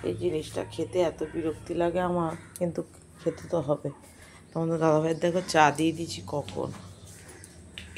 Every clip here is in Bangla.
এই জিনিসটা খেতে এত বিরক্তি লাগে আমার, কিন্তু খেতে তো হবে। তোমাদের দাদাভাইয়ের দেখো চা দিয়ে দিয়েছি কখন,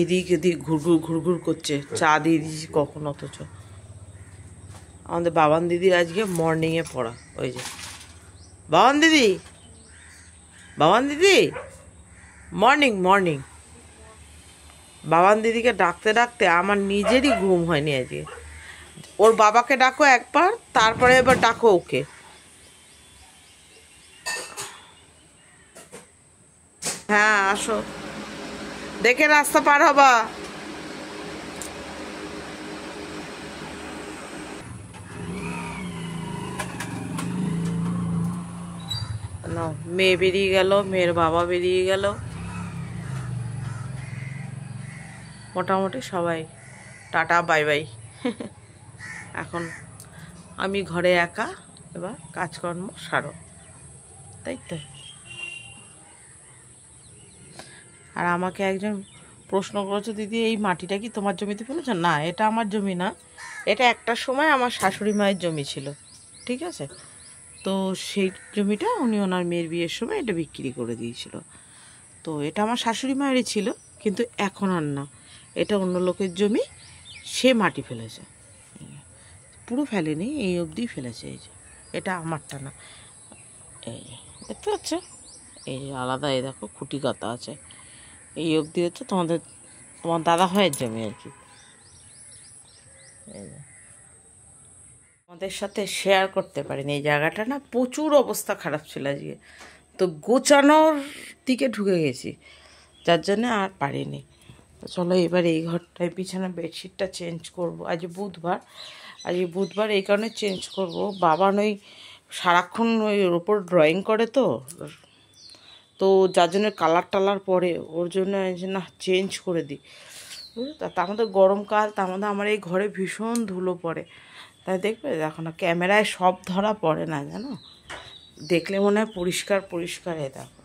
এদিক এদিক ঘুরঘুর ঘুরঘুর করছে, চা দিয়ে দিয়েছি কখন। অথচ আমাদের বাবান দিদির আজকে মর্নিংয়ে পড়া। ওই যে বাবান দিদি, বাবান দিদি, মর্নিং মর্নিং। বাবান দিদিকে ডাকতে ডাকতে আমার নিজেরই ঘুম হয়নি আজকে। ওর বাবাকে ডাকো একবার, তারপরে এবার ডাকো ওকে। হ্যাঁ আসো, দেখে রাস্তা পার হবা। না, মেয়ে বেরিয়ে গেল, মেয়ের বাবা বেরিয়ে গেল, মোটামুটি সবাই টাটা বাই বাই। এখন আমি ঘরে একা, এবার কাজকর্ম সারো, তাই তো। আর আমাকে একজন প্রশ্ন করেছে, দিদি এই মাটিটা কি তোমার জমিতে ফেলেছো? না, এটা আমার জমি না, এটা একটা সময় আমার শাশুড়ি মায়ের জমি ছিল, ঠিক আছে। তো সেই জমিটা উনি ওনার মেয়ের বিয়ের সময় এটা বিক্রি করে দিয়েছিল। তো এটা আমার শাশুড়ি মায়েরই ছিল, কিন্তু এখন আর না, এটা অন্য লোকের জমি, সে মাটি ফেলেছে। পুরো ফেলেনি, এই অবধি ফেলেছে। এই যে এটা আমারটা না, এই যে দেখতে পাচ্ছ, এই যে আলাদা, এই দেখো খুঁটি গাঁথা আছে, এই অবধি হচ্ছে তোমার দাদা ভাইয়ের জমি আর কি। এই যে আমাদের সাথে শেয়ার করতে পারিনি, এই জায়গাটা না প্রচুর অবস্থা খারাপ ছিল আজকে, তো গোছানোর দিকে ঢুকে গেছি, যার জন্য আর পারিনি। তো চলো এবার এই ঘরটায় বিছানা বেডশিটটা চেঞ্জ করব। আজ বুধবার, আজকে বুধবার এই কারণে চেঞ্জ করব, বাবান ওই সারাক্ষণ ওই ওর ওপর ড্রয়িং করে, তো তো যার জন্য কালার টালার পরে ওর জন্য না চেঞ্জ করে দিই, বুঝলো। তার মধ্যে গরমকাল, তার মধ্যে আমার এই ঘরে ভীষণ ধুলো পড়ে, তাই দেখবে দেখো না ক্যামেরায় সব ধরা পড়ে না, জানো, দেখলে মনে হয় পরিষ্কার পরিষ্কার। দেখো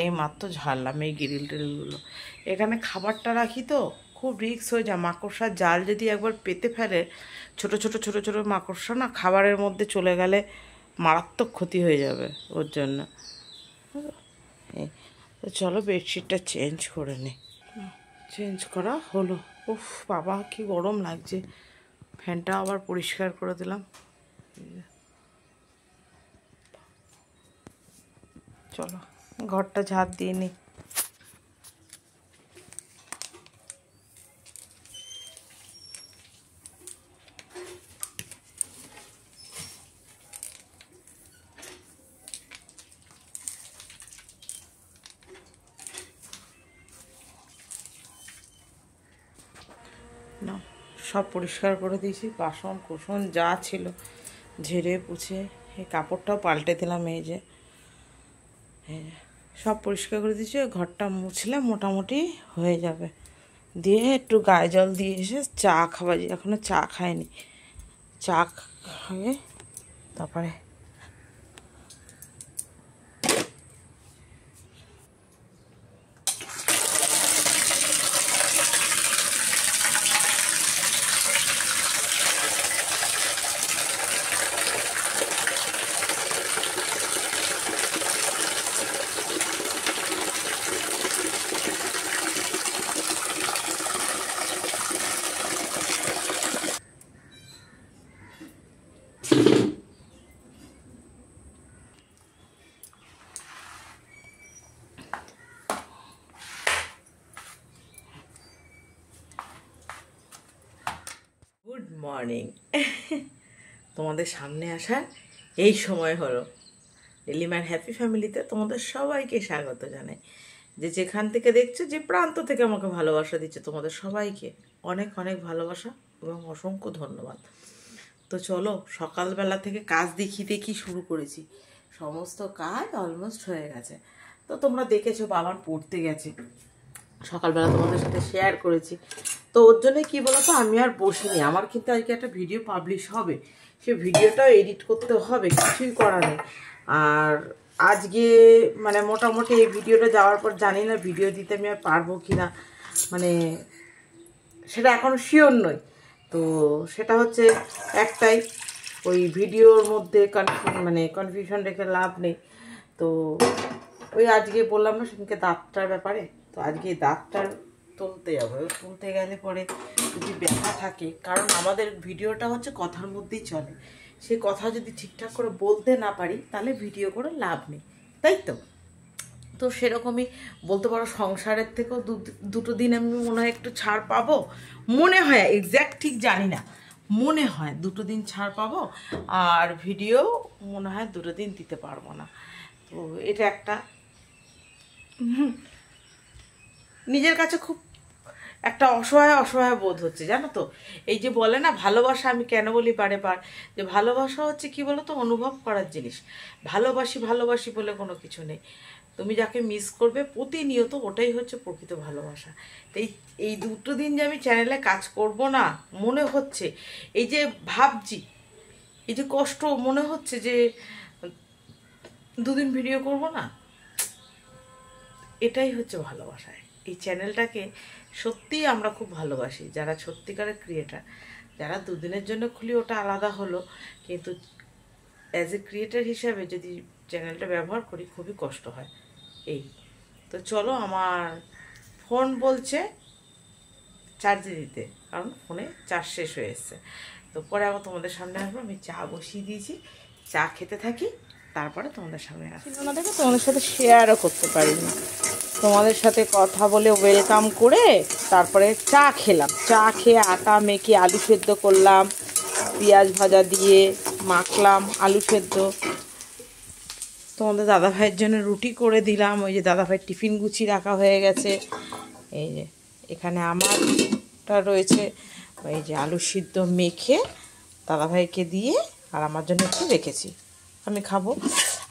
এই মাত্র ঝাড়লাম এই গ্রিল টিলগুলো, এখানে খাবারটা রাখি তো খুব রিস্ক হয়ে যায়, মাকড়সার জাল যদি একবার পেতে ফেলে, ছোট ছোট ছোট ছোট মাকড়সা না খাবারের মধ্যে চলে গেলে মারাত্মক ক্ষতি হয়ে যাবে ওর জন্য। তো চলো বেডশিটটা চেঞ্জ করে নিই। চেঞ্জ করা হলো। উফ বাবা কি গরম লাগছে, ফ্যানটা আবার পরিষ্কার করে দিলাম। চলো ঘরটা ঝাড় দিয়ে নিই। না, সব পরিষ্কার করে দিয়েছি, বাসন কুসন যা ছিল ঝেড়ে পুছে, এই কাপড়টাও পাল্টে দিলাম, এই যে সব পরিষ্কার করে দিয়েছি। ঘরটা মুছলে মোটামুটি হয়ে যাবে। দিয়ে একটু গায়ে জল দিয়ে এসে চা খাওয়া, এখনও চা খাইনি, চা খাইয়ে তারপরে গুড মর্নিং। তোমাদের সামনে আসার এই সময় হলো। লিমার হ্যাপি ফ্যামিলিতে তোমাদের সবাইকে স্বাগত জানাই। যে যেখান থেকে দেখছো, যে প্রান্ত থেকে আমাকে ভালোবাসা দিচ্ছে, তোমাদের সবাইকে অনেক অনেক ভালোবাসা এবং অসংখ্য ধন্যবাদ। তো চলো সকালবেলা থেকে কাজ দেখিয়ে দেখি শুরু করেছি, সমস্ত কাজ অলমোস্ট হয়ে গেছে। তো তোমরা দেখেছো বাবান পড়তে গেছে, সকালবেলা তোমাদের সাথে শেয়ার করেছি। তো ওর জন্য কী বলতো, আমি আর বসিনি, আমার কিন্তু আজকে একটা ভিডিও পাবলিশ হবে, সে ভিডিওটাও এডিট করতে হবে, কিছুই করা নেই। আর আজকে মানে মোটামুটি এই ভিডিওটা যাওয়ার পর জানি না ভিডিও দিতে আমি আর পারবো কি না, মানে সেটা এখন শিওর নই। তো সেটা হচ্ছে একটাই, ওই ভিডিওর মধ্যে কনফিউশন রেখে লাভ নেই। তো ওই আজকে বললাম না সেদিনকে দাঁতটার ব্যাপারে, তো আজকে দাঁতটার তুলতে যাবো। তুলতে গেলে পরে যদি ব্যথা থাকে, কারণ আমাদের ভিডিওটা হচ্ছে কথার মধ্যেই চলে, সেই কথা যদি ঠিকঠাক করে বলতে না পারি তাহলে ভিডিও করে লাভ নেই, তাই তো? তো সেরকমই বলতে পারো, সংসারের থেকেও দুটো দিন আমি মনে হয় একটু ছাড় পাবো, মনে হয়, এক্স্যাক্ট ঠিক জানি না, মনে হয় দুটো দিন ছাড় পাবো। আর ভিডিও মনে হয় দুটো দিন দিতে পারবো না। তো এটা একটা নিজের কাছে খুব একটা অসহায় বোধ হচ্ছে, জানো তো। এই যে বলে না ভালোবাসা, আমি কেন বলি বারে বার যে ভালোবাসা হচ্ছে কি বলো তো, অনুভব করার জিনিস। ভালোবাসি বলে কোনো কিছু নেই। তুমি যাকে মিস করবে প্রতিনিয়ত, ওটাই হচ্ছে প্রকৃত ভালোবাসা। তো এই দুটো দিন যে আমি চ্যানেলে কাজ করব না মনে হচ্ছে, এই যে ভাবছি, এই যে কষ্ট মনে হচ্ছে যে দুদিন ভিডিও করব না, এটাই হচ্ছে ভালোবাসায়। এই চ্যানেলটাকে সত্যিই আমরা খুব ভালোবাসি, যারা সত্যিকারের ক্রিয়েটার। যারা দুদিনের জন্য খুলি ওটা আলাদা হলো, কিন্তু অ্যাজ এ ক্রিয়েটার হিসাবে যদি চ্যানেলটা ব্যবহার করি খুবই কষ্ট হয়। এই তো চলো, আমার ফোন বলছে চার্জে দিতে, কারণ ফোনে চার্জ শেষ হয়ে এসছে। তো পরে আবার তোমাদের সামনে আসবো। আমি চা বসিয়ে দিয়েছি, চা খেতে থাকি, তারপরে তোমাদের সামনে আসছি। না দেখো, তোমাদের সাথে শেয়ারও করতে পারিনি, তোমাদের সাথে কথা বলে ওয়েলকাম করে তারপরে চা খেলাম। চা খেয়ে আটা মেখে আলু সেদ্ধ করলাম, পেঁয়াজ ভাজা দিয়ে মাখলাম আলু সেদ্ধ। তোমাদের দাদাভাইয়ের জন্য রুটি করে দিলাম। ওই যে দাদাভাইয়ের টিফিন গুছিয়ে রাখা হয়ে গেছে। এই যে এখানে আমারটা রয়েছে, এই যে আলু সিদ্ধ মেখে দাদাভাইকে দিয়ে আর আমার জন্য একটু রেখেছি, আমি খাবো।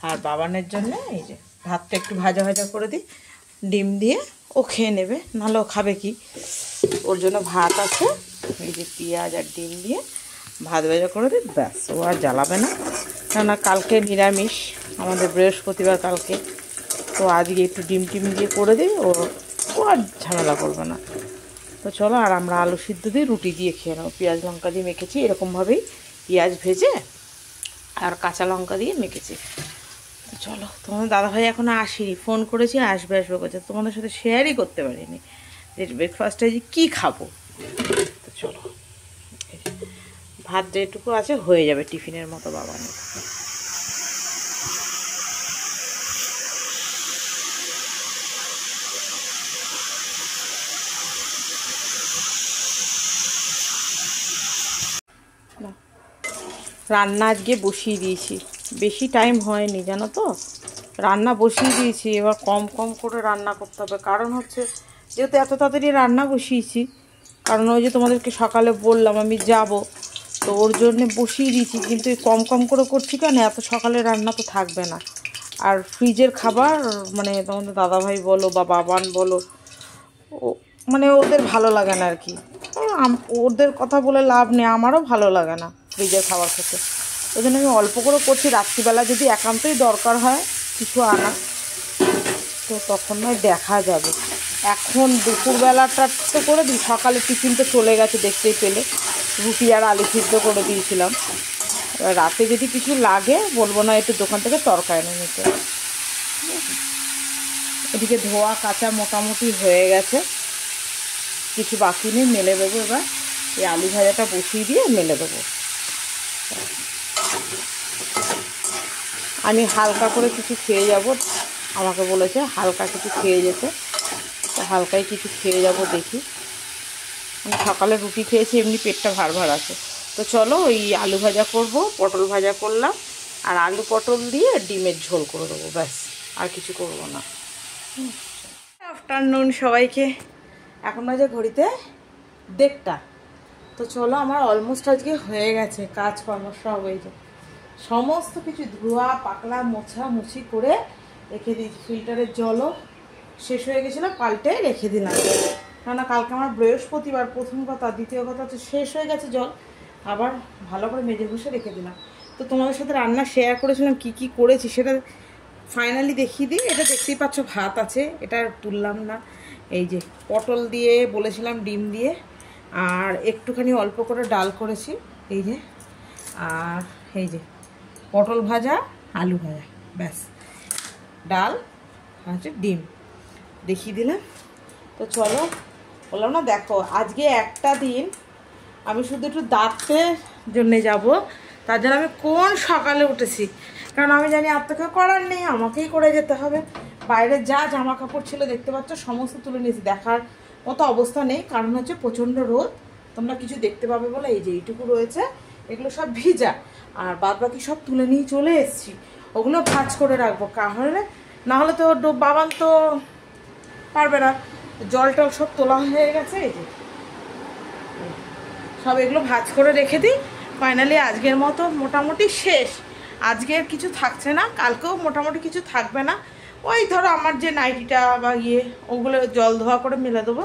আর বাবানের জন্য এই যে ভাতটা একটু ভাজা করে দিই ডিম দিয়ে, ও খেয়ে নেবে, নাহলে ও খাবে কি। ওর জন্য ভাত আছে, এই যে পেঁয়াজ আর ডিম দিয়ে ভাত ভাজা করে দিই, ব্যাস। ও আর জ্বালাবে না, কেননা কালকে নিরামিষ, আমাদের বৃহস্পতিবার কালকে। তো আজকে একটু ডিম দিয়ে করে দিই, ও আর ঝামেলা করবে না। তো চলো, আর আমরা আলু সিদ্ধ দিয়ে রুটি দিয়ে খেয়ে নেবো। পেঁয়াজ লঙ্কা দিয়ে মেখেছি, এরকমভাবেই পেঁয়াজ ভেজে আর কাঁচা লঙ্কা দিয়ে মেখেছি। তো চলো, তোমাদের দাদাভাই এখনও আসেনি, ফোন করেছি আসবে করছে, তোমাদের সাথে শেয়ারই করতে পারিনি যে ব্রেকফাস্টে যে কী খাবো। তো চলো, ভাত যেটুকু আছে হয়ে যাবে টিফিনের মতো বাবানের। রান্না আজকে বসিয়ে দিয়েছি, বেশি টাইম হয়নি জানো তো, রান্না বসিয়ে দিয়েছি। এবার কম করে রান্না করতে হবে, কারণ হচ্ছে যেহেতু এত তাড়াতাড়ি রান্না বসিয়েছি, কারণ ওই যে তোমাদেরকে সকালে বললাম আমি যাব, তো ওর জন্যে বসিয়ে দিয়েছি। কিন্তু কম করে করছি কেন, এত সকালে রান্না তো থাকবে না। আর ফ্রিজের খাবার মানে তোমাদের দাদাভাই বলো বা বাবান বলো, ও মানে ওদের ভালো লাগে না আর কি। ওদের কথা বলে লাভ নেই, আমারও ভালো লাগে না ফ্রিজের খাবার খেতে। ওই জন্য আমি অল্প করে করছি, রাত্রিবেলা যদি একান্তই দরকার হয় কিছু আনা, তো তখন নয় দেখা যাবে। এখন দুপুরবেলাটা তো করে দিই, সকালে টিফিন তো চলে গেছে দেখতেই পেলে, রুটি আর আলু সিদ্ধ করে দিয়েছিলাম। এবার রাতে যদি কিছু লাগে বলবো না একটু দোকান থেকে তরকারি এনে নিতে। এদিকে ধোয়া কাচা মোটামুটি হয়ে গেছে, কিছু বাকি নেই, মেলে দেবো। এবার এই আলু ভাজাটা বসিয়ে দিয়ে মেলে দেবো। আমি হালকা করে কিছু খেয়ে যাব, আমাকে বলেছে হালকা কিছু খেয়ে যেতে, তো হালকাই কিছু খেয়ে যাব দেখি। আমি সকালে রুটি খেয়েছি, এমনি পেটটা ভার আছে। তো চলো, ওই আলু ভাজা করব, পটল ভাজা করলাম, আর আলু পটল দিয়ে ডিমের ঝোল করে দেবো, ব্যাস, আর কিছু করব না। আফটারনুন সবাইকে, এখন বাজে ঘড়িতে 1:30। তো চলো, আমার অলমোস্ট আজকে হয়ে গেছে কাজকর্ম সব। এই যে সমস্ত কিছু ধোয়া পাকলা মোছামুছি করে রেখে দিয়েছি। ফিল্টারের জলও শেষ হয়ে গেছিলো, পাল্টে রেখে দিলাম, কেননা কালকে আমার বৃহস্পতিবার, প্রথম কথা। দ্বিতীয় কথা হচ্ছে শেষ হয়ে গেছে জল, আবার ভালো করে মেজে ঘষে রেখে দিলাম। তো তোমাদের সাথে রান্না শেয়ার করেছিলাম, কি করেছি সেটা ফাইনালি দেখিয়ে দিই। এটা দেখতেই পাচ্ছ, ভাত আছে, এটা তুললাম না। এই যে পটল দিয়ে বলেছিলাম ডিম দিয়ে, আর একটুখানি অল্প করে ডাল করেছি। এই যে আর এই যে পটল ভাজা, আলু ভাজা, ব্যাস। ডাল হচ্ছে ডিম দেখিয়ে দিলাম। তো চলো, বললাম না, দেখো আজকে একটা দিন আমি শুধু একটু দাঁতের জন্যে যাব, তার জন্য আমি কোন সকালে উঠেছি, কারণ আমি জানি আর তো কেউ করার নেই, আমাকেই করে যেতে হবে। বাইরে যা জামা কাপড় ছিল দেখতে পাচ্ছ সমস্ত তুলে নিয়েছি, দেখার মতো অবস্থা নেই, কারণ হচ্ছে প্রচণ্ড রোদ। তোমরা কিছু দেখতে পাবে বলে এই যে এইটুকু রয়েছে, এগুলো সব ভিজা, আর বাদ বাকি সব তুলে নিয়ে চলে এসেছি। ওগুলো ভাজ করে রাখবো, কাহলে না হলে তো বাবান তো পারবে না। জল টল সব তোলা হয়ে গেছে, এই যে সব এগুলো ভাজ করে রেখে দিই। ফাইনালি আজকের মতো মোটামুটি শেষ, আজকের কিছু থাকছে না, কালকেও মোটামুটি কিছু থাকবে না। ওই ধরো আমার যে নাইটিটা বা ওগুলো জল ধোয়া করে মেলে দেবো,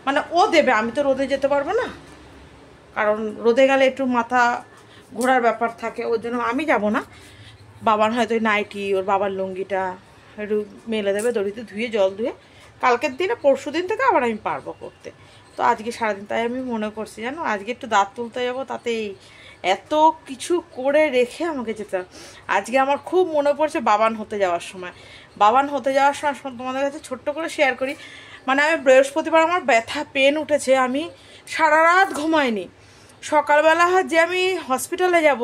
মানে ও দেবে, আমি তো রোদে যেতে পারবো না, কারণ রোদে গেলে একটু মাথা ঘোরার ব্যাপার থাকে, ওর জন্য আমি যাব না। বাবার হয়তো নাইটি, ওর বাবার লুঙ্গিটা একটু মেলে দেবে দড়িতে, ধুয়ে জল ধুয়ে কালকের দিনে পরশু দিন থেকে আবার আমি পারবো করতে। তো আজকে সারাদিন তাই আমি মনে করছি, জানো আজকে একটু দাঁত তুলতে যাবো, তাতেই এত কিছু করে রেখে আমাকে যেতে হবে। আজকে আমার খুব মনে পড়ছে বাবান হতে যাওয়ার সময়। বাবান হতে যাওয়ার সময় তোমাদের কাছে ছোট্ট করে শেয়ার করি, মানে আমি বৃহস্পতিবার আমার ব্যথা পেন উঠেছে, আমি সারা রাত ঘুমাইনি। সকালবেলা যে আমি হসপিটালে যাব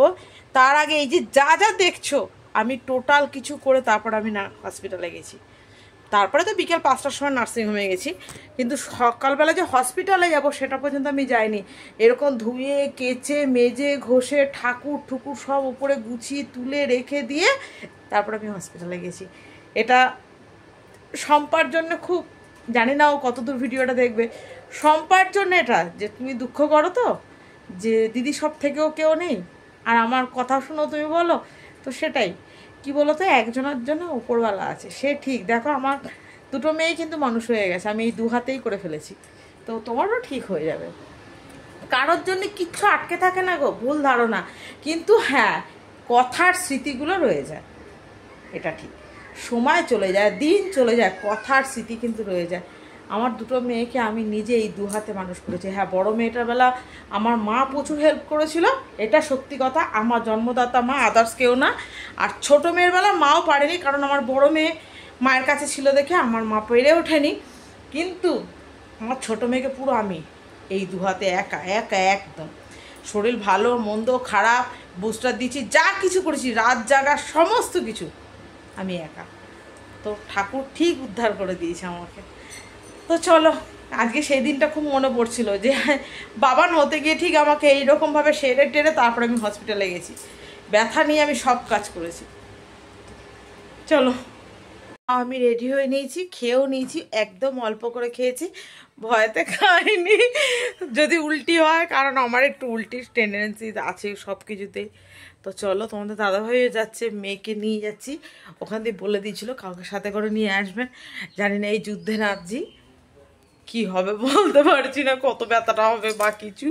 তার আগে এই যে যা যা দেখছো আমি টোটাল কিছু করে তারপর আমি না হসপিটালে গেছি। তারপরে তো বিকেল 5টার সময় নার্সিংহোমে গেছি, কিন্তু সকালবেলা যে হসপিটালে যাব সেটা পর্যন্ত আমি যাইনি। এরকম ধুয়ে কেচে মেজে ঘষে ঠাকুর ঠুকুর সব উপরে গুছিয়ে তুলে রেখে দিয়ে তারপর আমি হসপিটালে গেছি। এটা শম্পার জন্য খুব, জানি না ও কতদূর ভিডিওটা দেখবে, শম্পার জন্য এটা, যে তুমি দুঃখ করো তো যে দিদি সব থেকেও কেউ নেই, আর আমার কথা শুনো তুমি বলো, তো সেটাই কি বলো তো, একজনের জন্য উপরওয়ালা আছে, সে ঠিক। দেখো আমার দুটো মেয়ে কিন্তু মানুষ হয়ে গেছে, আমি এই 2 হাতেই করে ফেলেছি, তো তোমারও ঠিক হয়ে যাবে। কারোর জন্য কিচ্ছু আটকে থাকে না গো, ভুল ধারণা, কিন্তু হ্যাঁ কথার স্মৃতিগুলো রয়ে যায়, এটা ঠিক। সময় চলে যায়, দিন চলে যায়, কথার স্মৃতি কিন্তু রয়ে যায়। আমার দুটো মেয়েকে আমি নিজে এই 2 হাতে মানুষ করেছি। হ্যাঁ, বড় মেয়েটার বেলা আমার মা প্রচুর হেল্প করেছিল, এটা সত্যি কথা, আমার জন্মদাতা মা, আদার্স কেউ না। আর ছোটো মেয়ের বেলা মাও পারেনি, কারণ আমার বড় মেয়ে মায়ের কাছে ছিল দেখে আমার মা পেরে ওঠেনি। কিন্তু আমার ছোটো মেয়েকে পুরো আমি এই 2 হাতে একা একা, একদম শরীর ভালো মন্দ খারাপ বুস্টার দিয়েছি, যা কিছু করেছি, রাত জাগা সমস্ত কিছু আমি একা। তো ঠাকুর ঠিক উদ্ধার করে দিয়েছে আমাকে। তো চলো, আজকে সেই দিনটা খুব মনে পড়ছিল যে বাবান হতে গিয়ে ঠিক আমাকে এইরকমভাবে সেরে টেরে তারপরে আমি হসপিটালে গেছি, ব্যথা নিয়ে আমি সব কাজ করেছি। চলো, আমি রেডি হয়ে নিয়েছি, খেয়েও নিয়েছি, একদম অল্প করে খেয়েছি, ভয়তে খাইনি যদি উল্টি হয়, কারণ আমার একটু উল্টির টেন্ডেন্সি আছে সব কিছুতেই। তো চলো, তোমাদের দাদাভাইও যাচ্ছে, মেয়েকে নিয়ে যাচ্ছি, ওখান দিয়ে বলে দিয়েছিল কাউকে সাথে করে নিয়ে আসবেন। জানি না এই যুদ্ধে নাচছি কি হবে, বলতে পারছি না, কত ব্যথাটা হবে বা কিছু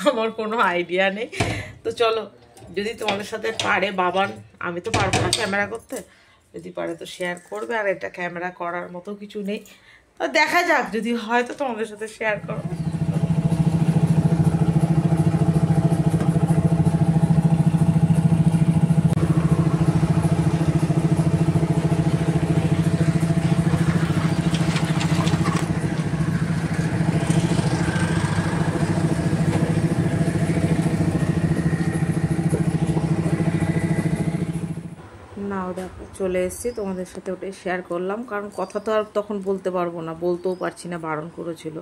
আমার কোনো আইডিয়া নেই। তো চলো, যদি তোমাদের সাথে পারে বাবান, আমি তো পারবো না ক্যামেরা করতে, যদি পারে তো শেয়ার করবে, আর এটা ক্যামেরা করার মতো কিছু নেই, তো দেখা যাক, যদি হয় তো তোমাদের সাথে শেয়ার করো। নাও দেখো চলে এসেছি, তোমাদের সাথে ওটাই শেয়ার করলাম, কারণ কথা তো আর তখন বলতে পারবো না, বলতেও পারছি না, বারণ করেছিল,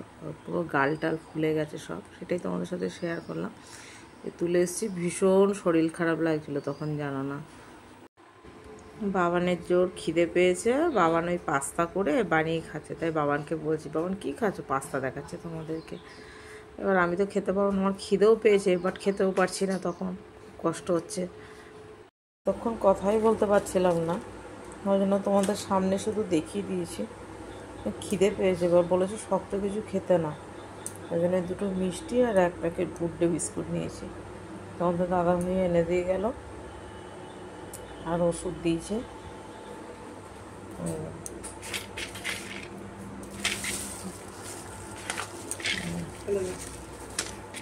পুরো গাল টাল ফুলে গেছে সব, সেটাই তোমাদের সাথে শেয়ার করলাম। তুলে এসেছি, ভীষণ শরীর খারাপ লাগছিল তখন, জানো না। বাবানের জোর খিদে পেয়েছে, বাবান ওই পাস্তা করে বানিয়ে খাচ্ছে, তাই বাবানকে বলছি, বাবান কী খাচ্ছ, পাস্তা দেখাচ্ছে তোমাদেরকে। এবার আমি তো খেতে পারবো না, আমার খিদেও পেয়েছে, বাট খেতেও পারছি না, তখন কষ্ট হচ্ছে, তখন কথাই বলতে পারছিলাম না, ওই জন্য তোমাদের সামনে শুধু দেখিয়ে দিয়েছি। খিদে পেয়েছে, এবার বলেছে শক্ত কিছু খেতে না, ওই জন্য 2টো মিষ্টি আর 1 প্যাকেট গুড ডে বিস্কুট নিয়েছি। তোমাদের দাদা ভাই এনে দিয়ে গেল, আর ওষুধ দিয়েছে,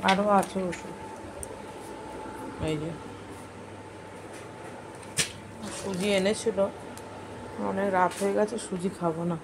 আরও আছে ওষুধ, এই যে সুজি এনেছিল, অনেক রাত হয়ে গেছে, সুজি খাবো না।